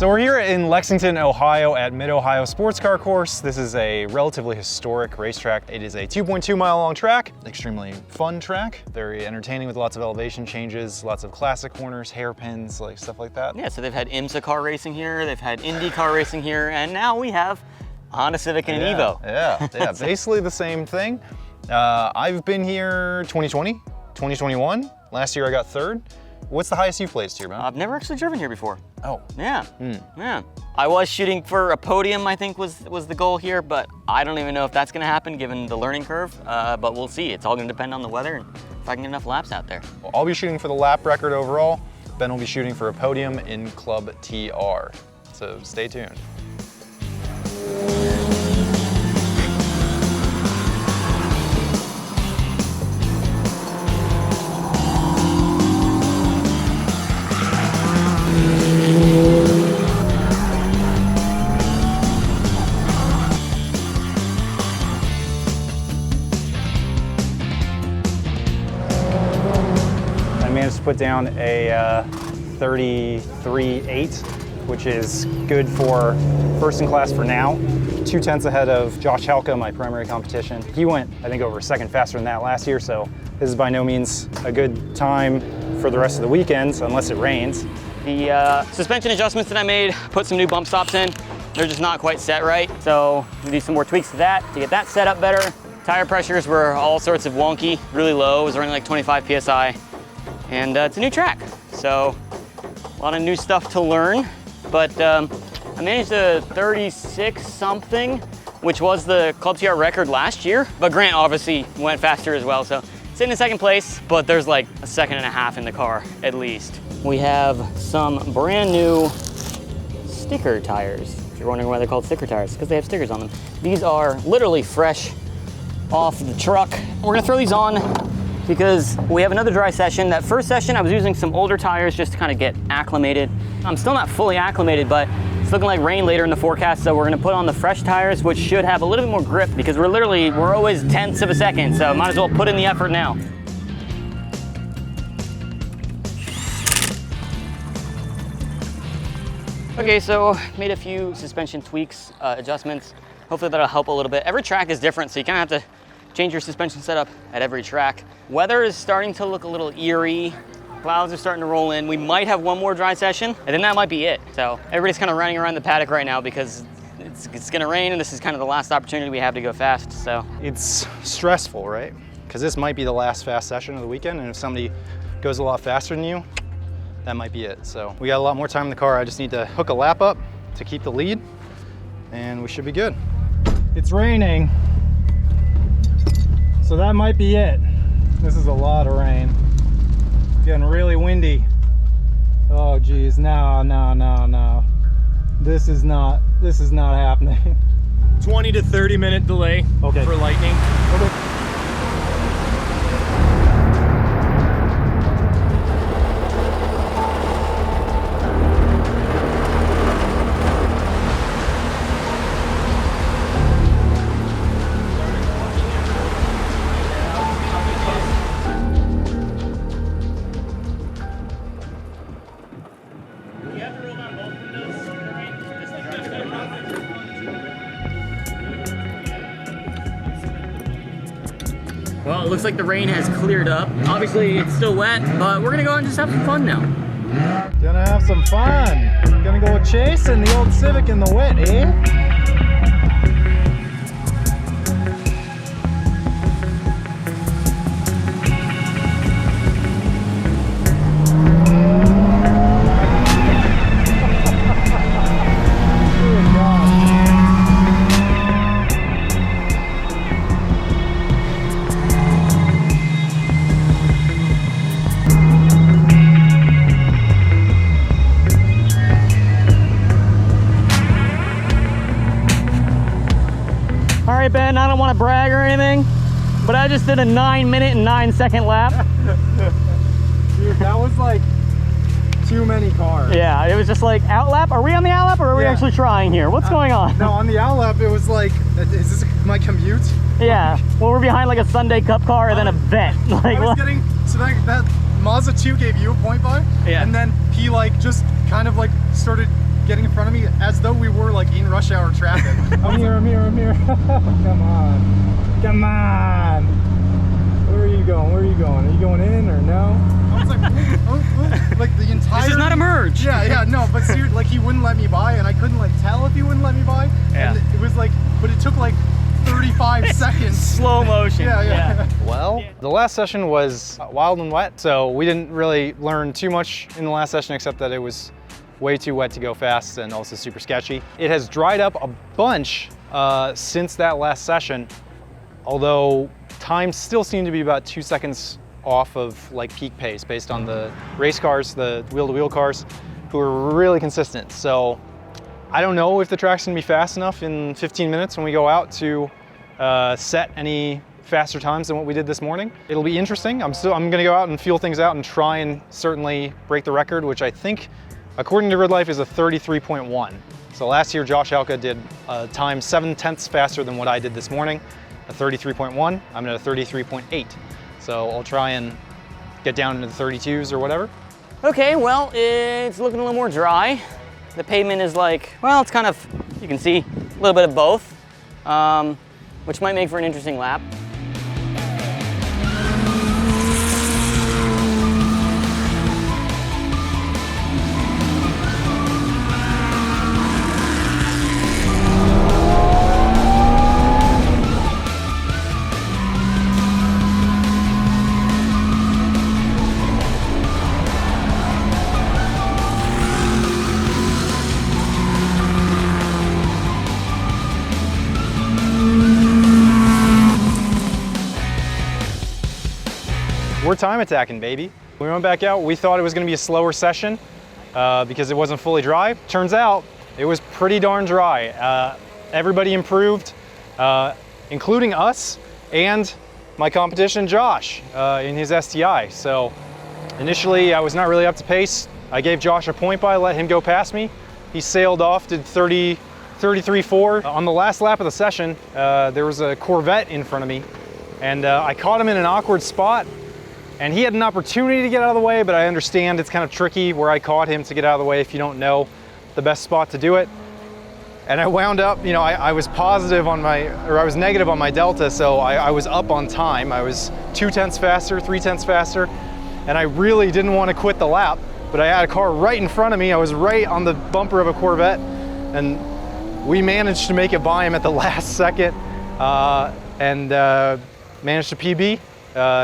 So we're here in Lexington, Ohio at Mid-Ohio Sports Car Course. This is a relatively historic racetrack. It is a 2.2 mile long track, extremely fun track, very entertaining with lots of elevation changes, lots of classic corners, hairpins, like stuff like that. Yeah, so they've had IMSA car racing here, they've had Indy car racing here, and now we have a Honda Civic and an Evo. Yeah, basically the same thing. I've been here 2020, 2021. Last year I got third. What's the highest you've placed here, man? I've never actually driven here before. Oh. Yeah, yeah. I was shooting for a podium, I think was the goal here, but I don't even know if that's gonna happen given the learning curve, but we'll see. It's all gonna depend on the weather and if I can get enough laps out there. Well, I'll be shooting for the lap record overall. Ben will be shooting for a podium in Club TR. So stay tuned. Put down a 33.8, which is good for first in class for now. 2/10 ahead of Josh Halka, my primary competition. He went, I think, over a second faster than that last year, so this is by no means a good time for the rest of the weekend, unless it rains. The suspension adjustments that I made, put some new bump stops in. They're just not quite set right, so we do some more tweaks to that to get that set up better. Tire pressures were all sorts of wonky, really low. It was running like 25 PSI. And it's a new track, so a lot of new stuff to learn. But I managed a 36 something, which was the Club TR record last year. But Grant obviously went faster as well, so sitting in second place, but there's like a second and a half in the car at least. We have some brand new sticker tires. If you're wondering why they're called sticker tires, because they have stickers on them. These are literally fresh off the truck. We're gonna throw these on because we have another dry session. That first session, I was using some older tires just to kind of get acclimated. I'm still not fully acclimated, but it's looking like rain later in the forecast, so we're gonna put on the fresh tires, which should have a little bit more grip because we're always tenths of a second, so might as well put in the effort now. Okay, so made a few suspension tweaks, adjustments. Hopefully that'll help a little bit. Every track is different, so you kind of have to change your suspension setup at every track. Weather is starting to look a little eerie. Clouds are starting to roll in. We might have one more dry session, and then that might be it. So everybody's kind of running around the paddock right now because it's gonna rain, and this is kind of the last opportunity we have to go fast, so. It's stressful, right? Because this might be the last fast session of the weekend, and if somebody goes a lot faster than you, that might be it. So we got a lot more time in the car. I just need to hook a lap up to keep the lead, and we should be good. It's raining. So that might be it. This is a lot of rain. It's getting really windy. Oh geez, no. This is not happening. 20 to 30 minute delay for lightning. Okay. Well, it looks like the rain has cleared up. Obviously, it's still wet, but we're gonna go and just have some fun now. Gonna have some fun. Gonna go chasing the old Civic in the wet, eh? All right, Ben, I don't want to brag or anything, but I just did a 9-minute and 9-second lap. Dude, that was like too many cars. Yeah, it was just like out lap. Are we on the out lap or are we actually trying here? What's going on? No, on the out lap, it was like, is this my commute? Yeah, well, we're behind like a Sunday Cup car and then a vet. Like, I was getting, so that Mazda 2 gave you a point by, yeah, and then he like just kind of like started getting in front of me as though we were like in rush hour traffic. I'm here. Come on. Come on. Where are you going? Where are you going? Are you going in or no? I was like, like the entire... This is not a merge. Yeah, no, but seriously, like he wouldn't let me by, and I couldn't like tell if he wouldn't let me by. Yeah. And it was like, but it took like 35 seconds. Slow motion. Yeah. Well, the last session was wild and wet, so we didn't really learn too much in the last session except that it was way too wet to go fast and also super sketchy. It has dried up a bunch since that last session, although times still seem to be about 2 seconds off of like peak pace based on the race cars, the wheel-to-wheel cars, who are really consistent. So I don't know if the track's gonna be fast enough in 15 minutes when we go out to set any faster times than what we did this morning. It'll be interesting. I'm gonna go out and feel things out and try and certainly break the record, which I think, according to Gridlife, is a 33.1. So last year, Josh Alka did a time 7/10 faster than what I did this morning, a 33.1. I'm at a 33.8. So I'll try and get down into the 32s or whatever. Okay, well, it's looking a little more dry. The pavement is like, well, it's kind of, you can see a little bit of both, which might make for an interesting lap. We're time attacking, baby. We went back out, we thought it was gonna be a slower session because it wasn't fully dry. Turns out it was pretty darn dry. Everybody improved, including us and my competition, Josh, in his STI. So initially I was not really up to pace. I gave Josh a point by, let him go past me. He sailed off, did 33.4. On the last lap of the session, there was a Corvette in front of me, and I caught him in an awkward spot. And he had an opportunity to get out of the way, but I understand it's kind of tricky where I caught him to get out of the way if you don't know the best spot to do it. And I wound up, you know, I was positive on I was negative on my delta, so I was up on time. I was 2/10 faster, 3/10 faster, and I really didn't want to quit the lap, but I had a car right in front of me. I was right on the bumper of a Corvette, and we managed to make it by him at the last second, and managed to PB,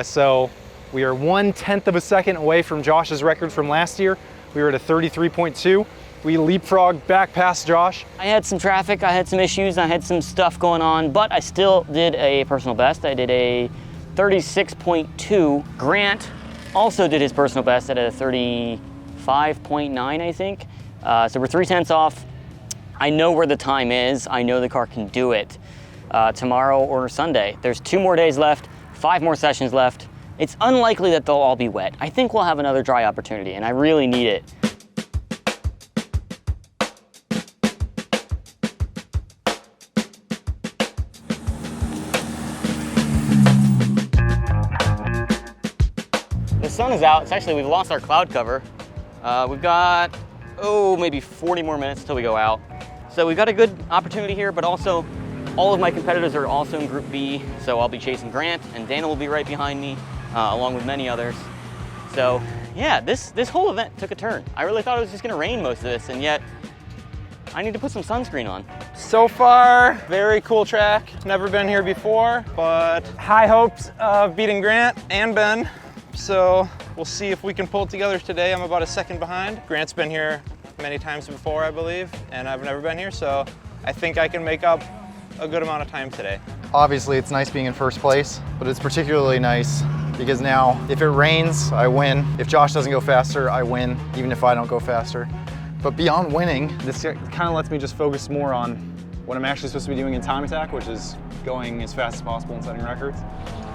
so we are 1/10 of a second away from Josh's record from last year. We were at a 33.2. We leapfrogged back past Josh. I had some traffic, I had some issues, I had some stuff going on, but I still did a personal best. I did a 36.2. Grant also did his personal best at a 35.9, I think. So we're 3/10 off. I know where the time is. I know the car can do it tomorrow or Sunday. There's 2 more days left, 5 more sessions left. It's unlikely that they'll all be wet. I think we'll have another dry opportunity, and I really need it. The sun is out. It's actually, we've lost our cloud cover. We've got, maybe 40 more minutes till we go out. So we've got a good opportunity here, but also all of my competitors are also in Group B, so I'll be chasing Grant, and Daniele will be right behind me, along with many others. So yeah, this whole event took a turn. I really thought it was just gonna rain most of this, and yet I need to put some sunscreen on. So far, very cool track. Never been here before, but high hopes of beating Grant and Ben. So we'll see if we can pull it together today. I'm about a second behind. Grant's been here many times before, I believe, and I've never been here, so I think I can make up a good amount of time today. Obviously, it's nice being in first place, but it's particularly nice because now if it rains, I win. If Josh doesn't go faster, I win, even if I don't go faster. But beyond winning, this kind of lets me just focus more on what I'm actually supposed to be doing in time attack, which is going as fast as possible and setting records.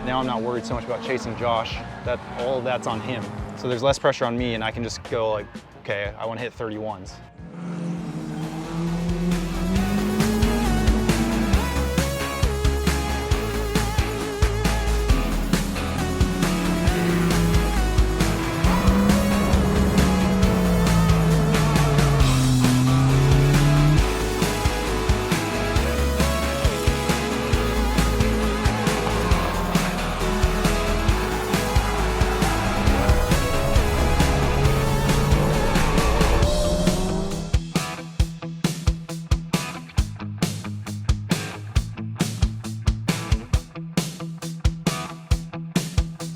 Now I'm not worried so much about chasing Josh. All of that's on him. So there's less pressure on me, and I can just go like, okay, I want to hit 31s.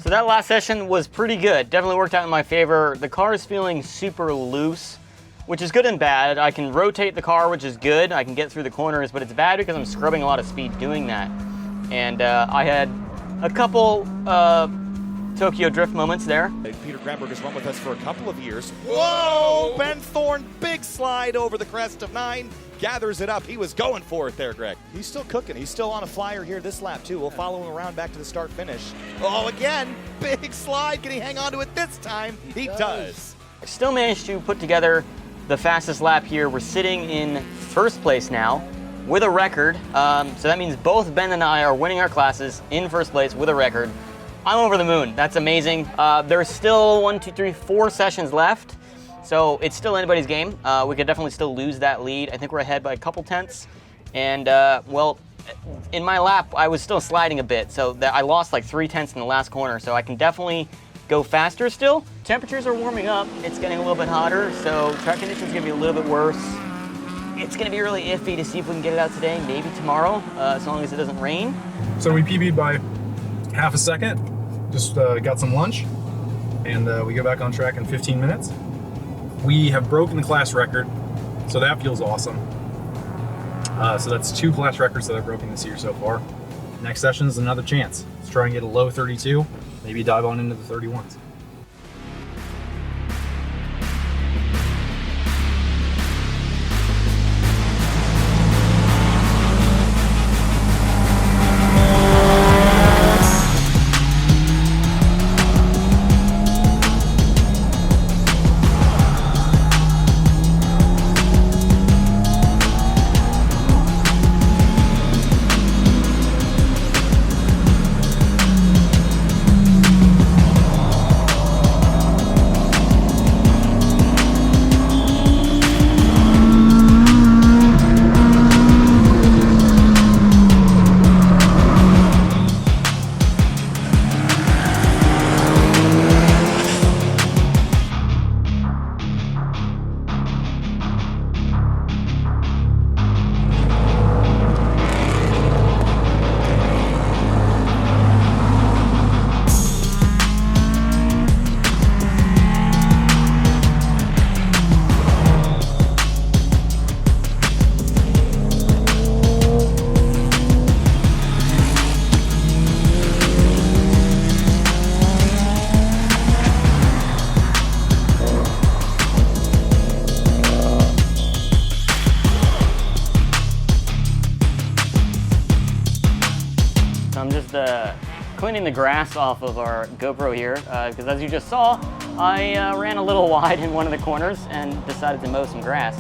So that last session was pretty good. Definitely worked out in my favor. The car is feeling super loose, which is good and bad. I can rotate the car, which is good. I can get through the corners, but it's bad because I'm scrubbing a lot of speed doing that. And I had a couple Tokyo drift moments there. Peter Granberg has run with us for a couple of years. Whoa! Ben Thorn, big slide over the crest of 9. Gathers it up. He was going for it there, Greg. He's still cooking. He's still on a flyer here this lap, too. We'll follow him around back to the start finish. Oh, again, big slide. Can he hang on to it this time? He does. I still managed to put together the fastest lap here. We're sitting in first place now with a record. So that means both Ben and I are winning our classes in first place with a record. I'm over the moon. That's amazing. There's still 4 sessions left. So it's still anybody's game. We could definitely still lose that lead. I think we're ahead by a couple tenths. And well, in my lap, I was still sliding a bit. So I lost like 3 tenths in the last corner. So I can definitely go faster still. Temperatures are warming up. It's getting a little bit hotter. So track conditions are gonna be a little bit worse. It's gonna be really iffy to see if we can get it out today, maybe tomorrow, as long as it doesn't rain. So we PB'd by half a second. Just got some lunch, and we go back on track in 15 minutes. We have broken the class record, so that feels awesome. So that's 2 class records that I've broken this year so far. Next session is another chance. Let's try and get a low 32, maybe dive on into the 31s. Cleaning the grass off of our GoPro here, because as you just saw, I ran a little wide in one of the corners and decided to mow some grass.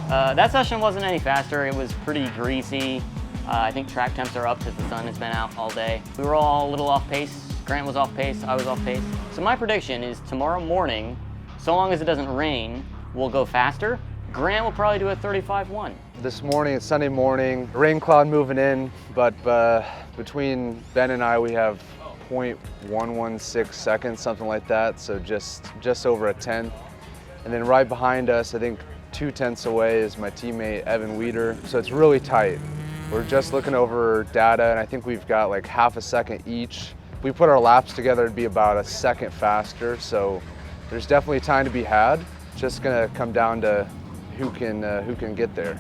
That session wasn't any faster. It was pretty greasy. I think track temps are up because the sun has been out all day. We were all a little off pace. Grant was off pace, I was off pace. So my prediction is tomorrow morning, so long as it doesn't rain, we'll go faster. Grant will probably do a 35-1. This morning, it's Sunday morning, rain cloud moving in, but between Ben and I, we have 0.116 seconds, something like that, so just over a tenth. And then right behind us, I think 2 tenths away, is my teammate Evan Weeder, so it's really tight. We're just looking over data, and I think we've got like half a second each. If we put our laps together, it'd be about a second faster, so there's definitely time to be had. It's just gonna come down to who can get there.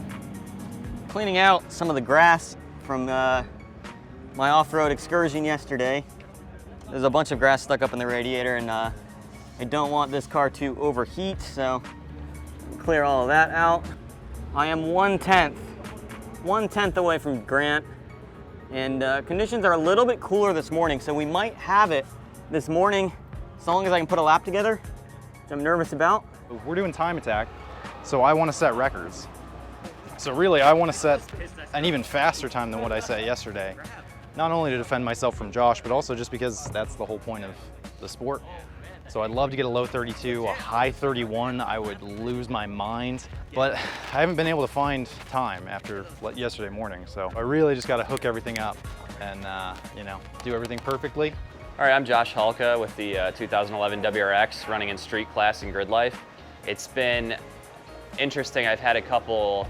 Cleaning out some of the grass from my off-road excursion yesterday. There's a bunch of grass stuck up in the radiator, and I don't want this car to overheat, so clear all of that out. I am 1/10 away from Grant, and conditions are a little bit cooler this morning, so we might have it this morning, as long as I can put a lap together, which I'm nervous about. We're doing time attack, so I want to set records. So really, I want to set an even faster time than what I set yesterday. Not only to defend myself from Josh, but also just because that's the whole point of the sport. So I'd love to get a low 32, a high 31, I would lose my mind. But I haven't been able to find time after yesterday morning, so I really just got to hook everything up and you know, do everything perfectly. All right, I'm Josh Halka with the 2011 WRX, running in street class in Gridlife. It's been interesting. I've had a couple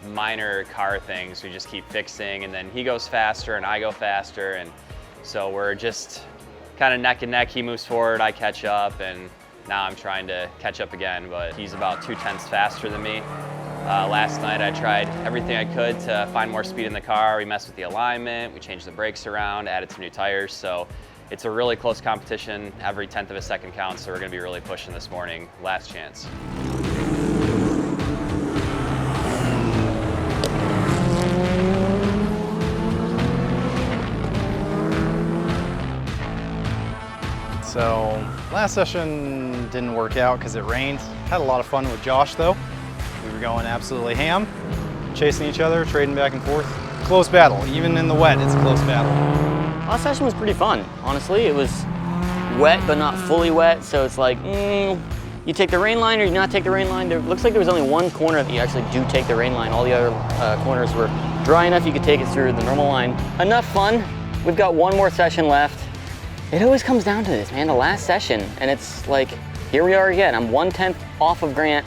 minor car things we just keep fixing, and then he goes faster and I go faster, and so we're just kind of neck and neck. He moves forward, I catch up, and now I'm trying to catch up again, but he's about 0.2 faster than me. Last night I tried everything I could to find more speed in the car. We messed with the alignment, we changed the brakes around, added some new tires, so it's a really close competition. Every 1/10 of a second counts, so we're gonna be really pushing this morning. Last chance. So last session didn't work out because it rained. Had a lot of fun with Josh though. We were going absolutely ham, chasing each other, trading back and forth. Close battle, even in the wet, it's a close battle. Last session was pretty fun, honestly. It was wet, but not fully wet, so it's like, you take the rain line or you not take the rain line. There looks like there was only one corner that you actually do take the rain line. All the other corners were dry enough you could take it through the normal line. Enough fun. We've got one more session left. It always comes down to this, man, the last session, and it's like, here we are again. I'm 1/10 off of Grant,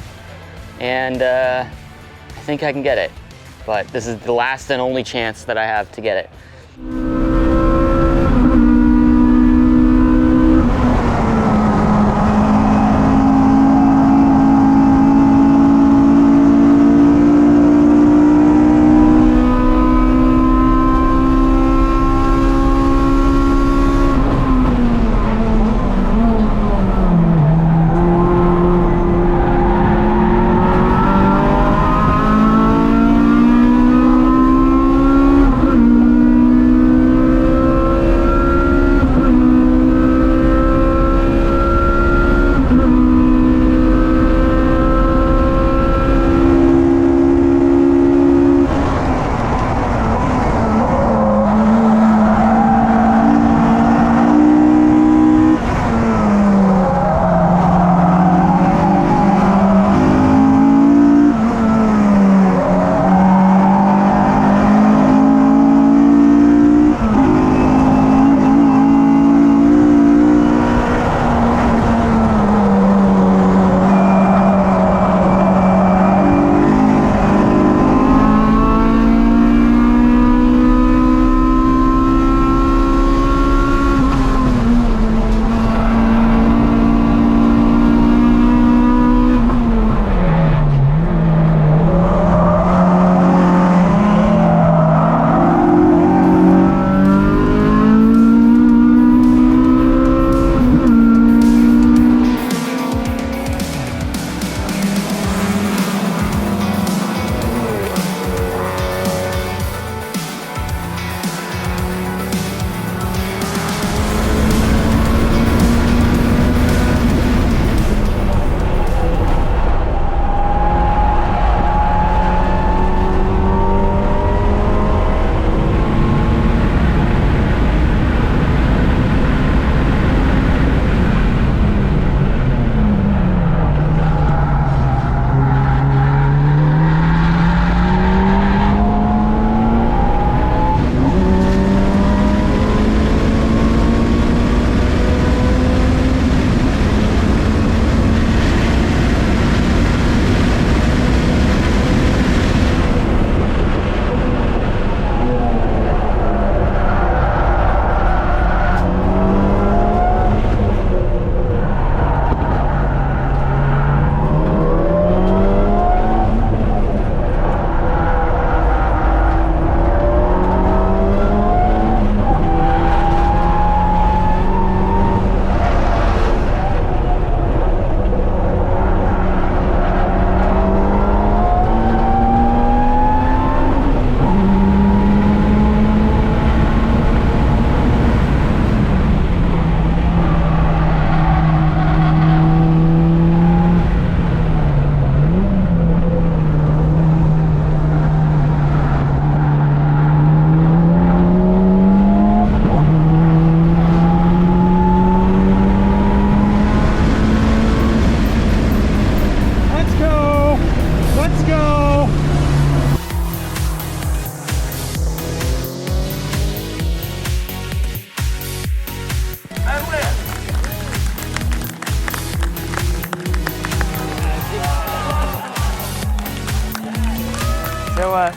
and I think I can get it. But this is the last and only chance that I have to get it.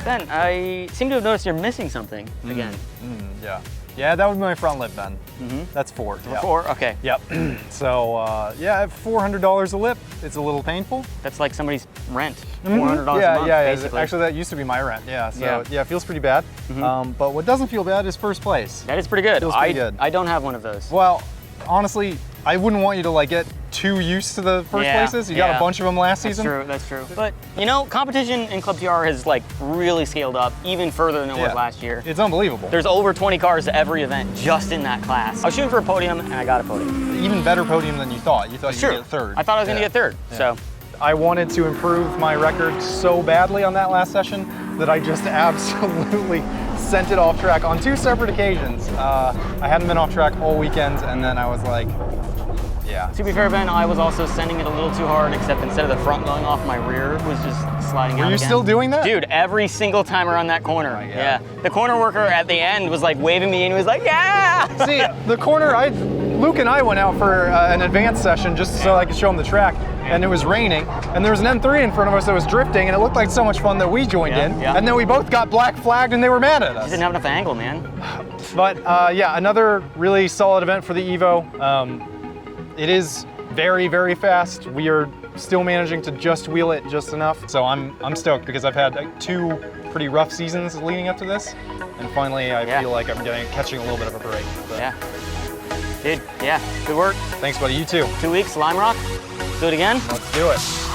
Ben, I seem to have noticed you're missing something again. Yeah. Yeah, that would be my front lip, Ben. That's 4. Yeah. 4? Okay. Yep. So, yeah, at $400 a lip, it's a little painful. That's like somebody's rent. $400 a month, Yeah. basically. Actually, that used to be my rent. Yeah. So, Yeah. it feels pretty bad. But what doesn't feel bad is first place. That is pretty good. Feels pretty good. I don't have one of those. Well, honestly, I wouldn't want you to like get too used to the first places. You got a bunch of them last season. That's true. But you know, competition in Club TR has like really scaled up even further than it was last year. It's unbelievable. There's over 20 cars at every event just in that class. I was shooting for a podium and I got a podium. Even better podium than you thought. You thought you'd get 3rd. I thought I was gonna get 3rd. So I wanted to improve my record so badly on that last session that I just absolutely sent it off track on 2 separate occasions. I hadn't been off track all weekend, and then I was like, yeah. to be fair, Ben, I was also sending it a little too hard, except instead of the front going off, my rear was just sliding out. Were you still doing that? Dude, every single time around that corner. Yeah. The corner worker at the end was like waving me and he was like, yeah! See, the corner, Luke and I went out for an advanced session just so I could show him the track, and it was raining, and there was an M3 in front of us that was drifting, and it looked like so much fun that we joined in, and then we both got black flagged and they were mad at us. Just didn't have enough angle, man. But yeah, another really solid event for the Evo. It is very, very fast. We are still managing to just wheel it just enough. So I'm stoked because I've had 2 pretty rough seasons leading up to this, and finally I feel like I'm catching a little bit of a break. But yeah. Dude, yeah, good work. Thanks, buddy. You too. 2 weeks, Lime Rock. Do it again. Let's do it.